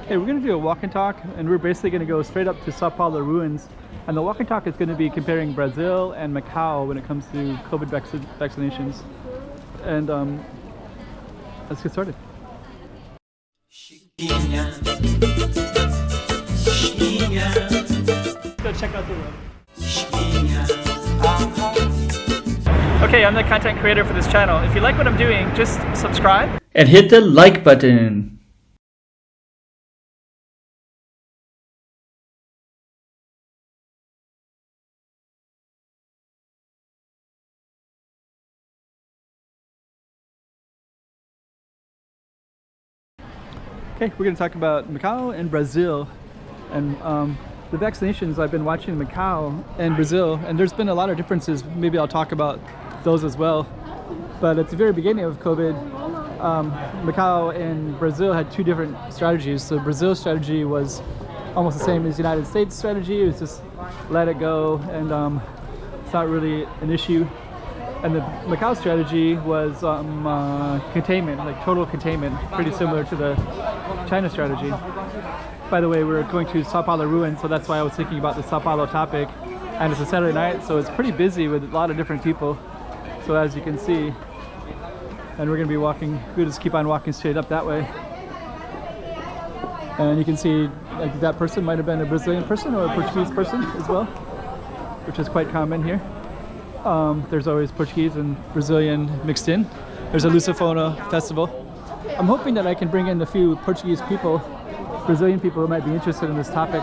Hey, we're going to do a walk and talk, and we're basically going to go straight up to Sao Paulo ruins. And the walk and talk is going to be comparing Brazil and Macau when it comes to COVID vaccinations. And let's get started. Let's go check out the room. Okay, I'm the content creator for this channel. If you like what I'm doing, just subscribe and hit the like button. Okay, we're going to talk about Macau and Brazil, and the vaccinations. I've been watching Macau and Brazil, and there's been a lot of differences. Maybe I'll talk about those as well. But at the very beginning of COVID, Macau and Brazil had two different strategies. So Brazil's strategy was almost the same as the United States strategy. It was just let it go, and it's not really an issue. And the Macau strategy was containment, like total containment, pretty similar to the China strategy. By the way, we're going to Sao Paulo ruins, so that's why I was thinking about the Sao Paulo topic. And it's a Saturday night, so it's pretty busy with a lot of different people. So as you can see, and we're going to be walking, we'll just keep on walking straight up that way. And you can see like, that person might have been a Brazilian person or a Portuguese person as well, which is quite common here. There's always Portuguese and Brazilian mixed in. There's a Lusofono festival. I'm hoping that I can bring in a few Portuguese people, Brazilian people who might be interested in this topic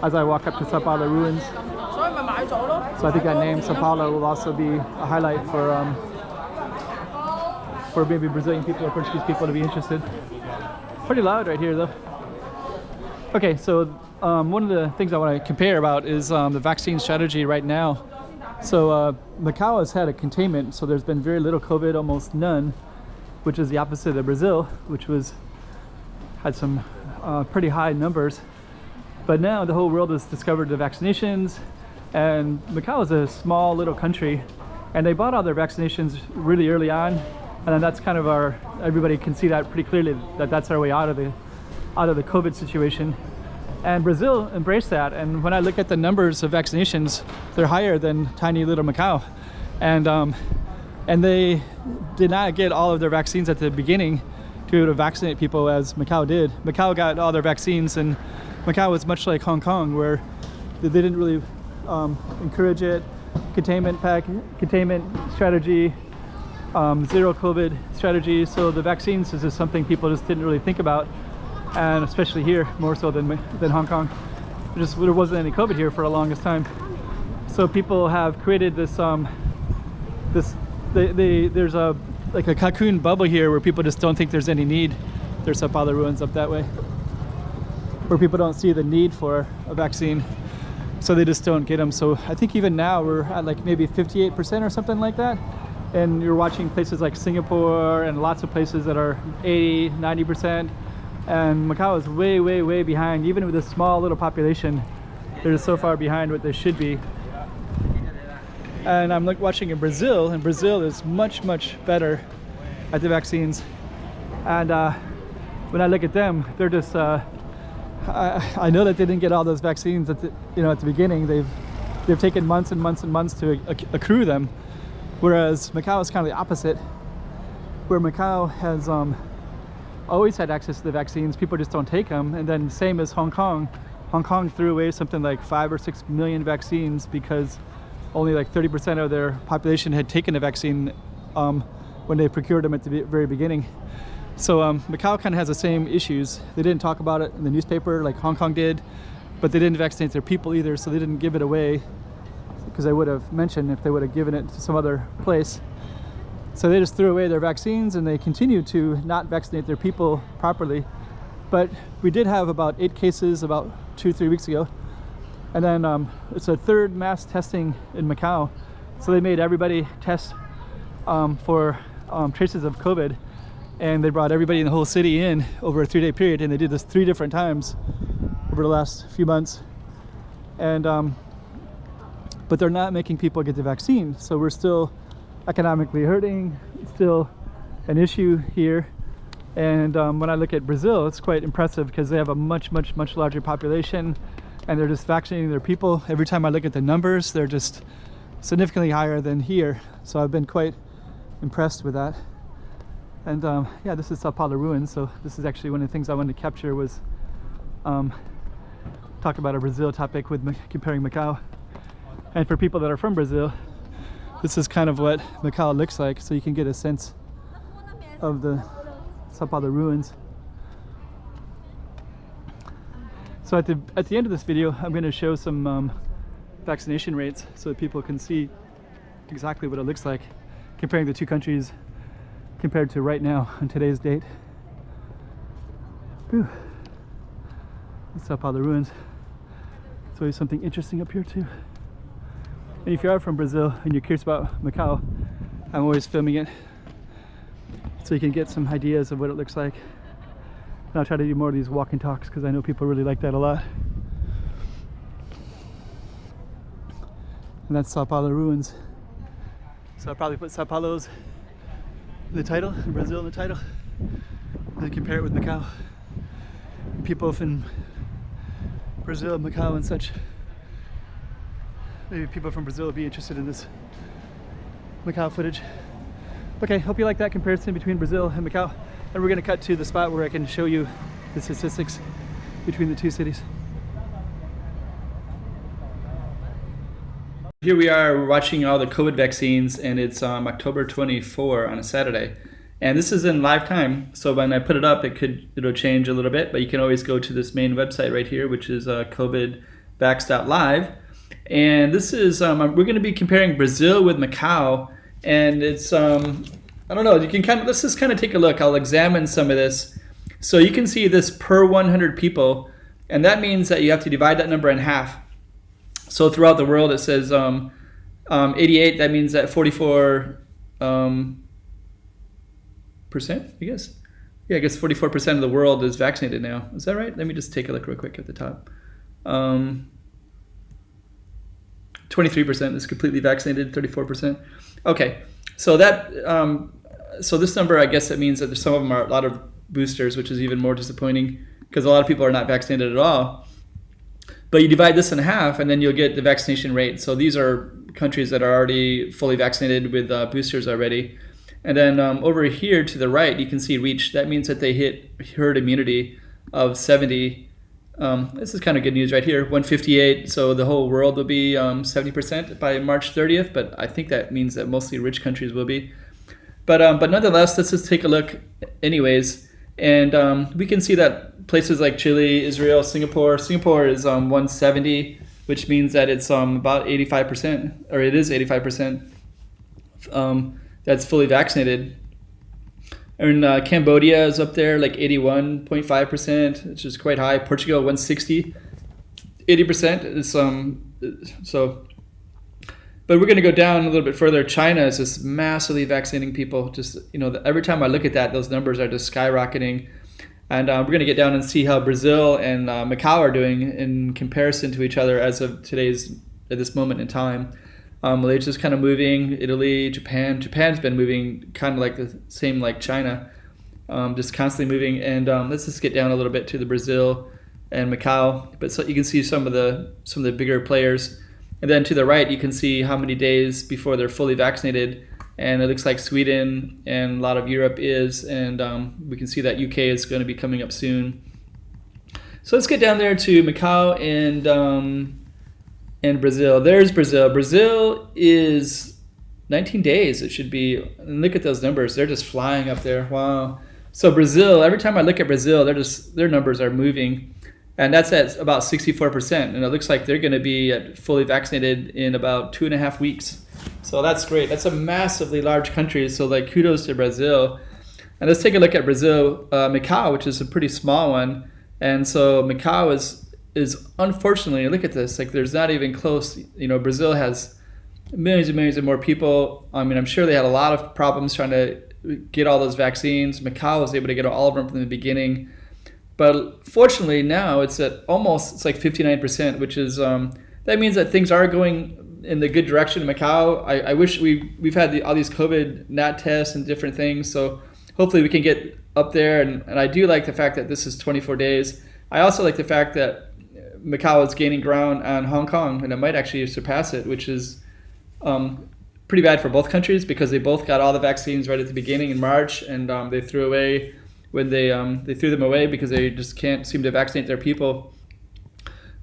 as I walk up to Sao Paulo ruins. So I think that name, Sao Paulo, will also be a highlight for maybe Brazilian people or Portuguese people to be interested. Pretty loud right here though. Okay, so one of the things I want to compare about is the vaccine strategy right now. So Macau has had a containment, so there's been very little COVID, almost none, which is the opposite of Brazil, which had some pretty high numbers. But now the whole world has discovered the vaccinations, and Macau is a small little country, and they bought all their vaccinations really early on, and then that's kind of everybody can see that pretty clearly, that that's our way out of the COVID situation. And Brazil embraced that, and when I look at the numbers of vaccinations, they're higher than tiny little Macau. And they did not get all of their vaccines at the beginning to be able to vaccinate people as Macau did. Macau got all their vaccines, and Macau was much like Hong Kong, where they didn't really encourage it. Containment strategy, zero COVID strategy. So the vaccines is just something people just didn't really think about. And especially here, more so than Hong Kong. There wasn't any COVID here for the longest time. So people have created this, there's like a cocoon bubble here where people just don't think there's any need. There's Sao Paulo ruins up that way, where people don't see the need for a vaccine, so they just don't get them. So I think even now we're at like maybe 58% or something like that. And you're watching places like Singapore and lots of places that are 80, 90%. And Macau is way, way, way behind. Even with a small little population, they're just so far behind what they should be. And I'm watching in Brazil, and Brazil is much, much better at the vaccines. And when I look at them, they're just, I know that they didn't get all those vaccines at the beginning. They've taken months and months and months to accrue them. Whereas Macau is kind of the opposite, where Macau has always had access to the vaccines. People just don't take them. And then same as Hong Kong. Hong Kong threw away something like 5 or 6 million vaccines because only like 30% of their population had taken the vaccine when they procured them at the very beginning. So Macau kind of has the same issues. They didn't talk about it in the newspaper like Hong Kong did, but they didn't vaccinate their people either, so they didn't give it away, because they would have mentioned if they would have given it to some other place. So they just threw away their vaccines, and they continue to not vaccinate their people properly. But we did have about 8 cases about 2-3 weeks ago. And then it's a third mass testing in Macau. So they made everybody test for traces of COVID. And they brought everybody in the whole city in over a 3-day period. And they did this 3 different times over the last few months. And but they're not making people get the vaccine. So we're still economically hurting, still an issue here. And when I look at Brazil, it's quite impressive because they have a much larger population, and they're just vaccinating their people. Every time I look at the numbers, they're just significantly higher than here. So I've been quite impressed with that. And yeah, this is Sao Paulo ruins. So this is actually one of the things I wanted to capture was talk about a Brazil topic with comparing Macau. And for people that are from Brazil, this is kind of what Macau looks like, so you can get a sense of the Sao Paulo ruins. So at the end of this video, I'm going to show some vaccination rates so that people can see exactly what it looks like comparing the two countries compared to right now on today's date. Whew. Sao Paulo ruins. There's always something interesting up here too. And if you are from Brazil and you're curious about Macau, I'm always filming it so you can get some ideas of what it looks like. And I'll try to do more of these walk and talks because I know people really like that a lot. And that's Sao Paulo ruins. So I'll probably put Sao Paulo's in the title, and Brazil in the title, and then compare it with Macau. People from Brazil, Macau and such. Maybe people from Brazil will be interested in this Macau footage. Okay, hope you like that comparison between Brazil and Macau. And we're going to cut to the spot where I can show you the statistics between the two cities. Here we are watching all the COVID vaccines, and it's October 24 on a Saturday. And this is in live time, so when I put it up, it'll change a little bit, but you can always go to this main website right here, which is covidvax.live. And this is, we're going to be comparing Brazil with Macau, and it's, I don't know, you can let's just kind of take a look. I'll examine some of this. So you can see this per 100 people, and that means that you have to divide that number in half. So throughout the world, it says 88, that means that 44%, I guess. Yeah, I guess 44% of the world is vaccinated now. Is that right? Let me just take a look real quick at the top. 23% is completely vaccinated, 34%. Okay, so that so this number, I guess it means that there's some of them are a lot of boosters, which is even more disappointing because a lot of people are not vaccinated at all. But you divide this in half, and then you'll get the vaccination rate. So these are countries that are already fully vaccinated with boosters already. And then over here to the right, you can see reach. That means that they hit herd immunity of 70. This is kind of good news right here, 158. So the whole world will be 70% by March 30th. But I think that means that mostly rich countries will be. But nonetheless, let's just take a look anyways. And we can see that places like Chile, Israel, Singapore is 170, which means that it's about 85%, or it is 85%. That's fully vaccinated. And Cambodia is up there, like 81.5%, which is quite high. Portugal, 160, 80% is so. But we're going to go down a little bit further. China is just massively vaccinating people. Just every time I look at that, those numbers are just skyrocketing. And we're going to get down and see how Brazil and Macau are doing in comparison to each other as of at this moment in time. Malaysia's kind of moving, Italy, Japan's been moving kind of like the same like China, just constantly moving. And let's just get down a little bit to the Brazil and Macau. But so you can see some of the bigger players. And then to the right, you can see how many days before they're fully vaccinated. And it looks like Sweden and a lot of Europe is. And we can see that UK is going to be coming up soon. So let's get down there to Macau and Brazil. There's Brazil. Brazil is 19 days. It should be. And look at those numbers. They're just flying up there. Wow. So Brazil, every time I look at Brazil, their numbers are moving. And that's at about 64%. And it looks like they're going to be fully vaccinated in about 2.5 weeks. So that's great. That's a massively large country. So like kudos to Brazil. And let's take a look at Brazil, Macau, which is a pretty small one. And so Macau is unfortunately, look at this, like there's not even close. Brazil has millions and millions of more people. I mean, I'm sure they had a lot of problems trying to get all those vaccines. Macau was able to get all of them from the beginning. But fortunately now it's like 59%, which is, that means that things are going in the good direction in Macau. I wish we've had all these COVID NAT tests and different things. So hopefully we can get up there, and I do like the fact that this is 24 days. I also like the fact that Macau is gaining ground on Hong Kong, and it might actually surpass it, which is pretty bad for both countries because they both got all the vaccines right at the beginning in March, and they threw away when they threw them away because they just can't seem to vaccinate their people.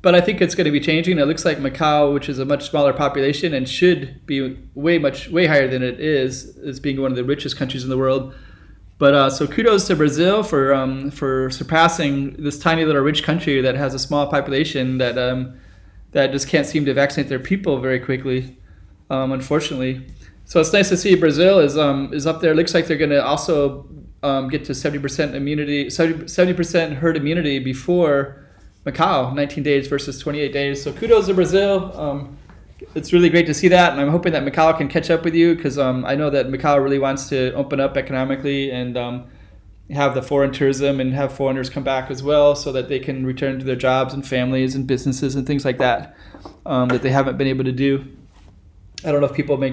But I think it's going to be changing. It looks like Macau, which is a much smaller population and should be way higher than it is being one of the richest countries in the world. But so kudos to Brazil for surpassing this tiny little rich country that has a small population that just can't seem to vaccinate their people very quickly, unfortunately. So it's nice to see Brazil is up there. It looks like they're going to also get to 70% immunity, 70% herd immunity before Macau, 19 days versus 28 days. So kudos to Brazil. It's really great to see that, and I'm hoping that Macau can catch up with you because I know that Macau really wants to open up economically and have the foreign tourism and have foreigners come back as well so that they can return to their jobs and families and businesses and things like that that they haven't been able to do. I don't know if people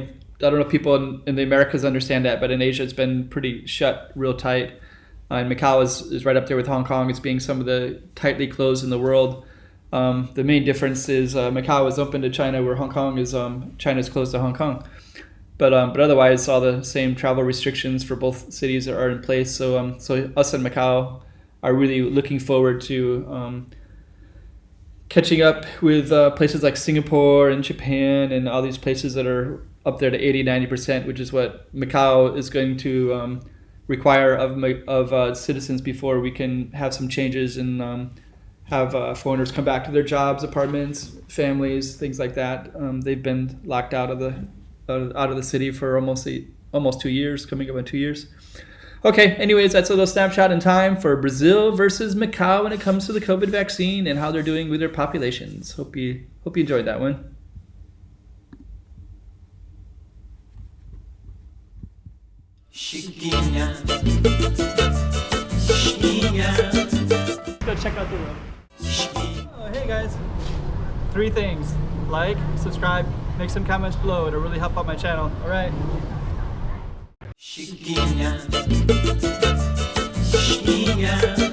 in the Americas understand that, but in Asia it's been pretty shut real tight. And Macau is right up there with Hong Kong as being some of the tightly closed in the world. The main difference is Macau is open to China, where Hong Kong is China's closed to Hong Kong. But otherwise, all the same travel restrictions for both cities are in place. So us and Macau are really looking forward to catching up with places like Singapore and Japan and all these places that are up there to 80-90%, which is what Macau is going to require of citizens before we can have some changes and have foreigners come back to their jobs, apartments, families, things like that. They've been locked out of the city for almost 2 years, coming up in 2 years. Okay, anyways, that's a little snapshot in time for Brazil versus Macau when it comes to the COVID vaccine and how they're doing with their populations. Hope you enjoyed that one. Chiquinha, Chiquinha. Let's go check out the room. Oh, hey guys. 3 things. Like, subscribe, make some comments below. It'll really help out my channel. All right. Chiquinha. Chiquinha.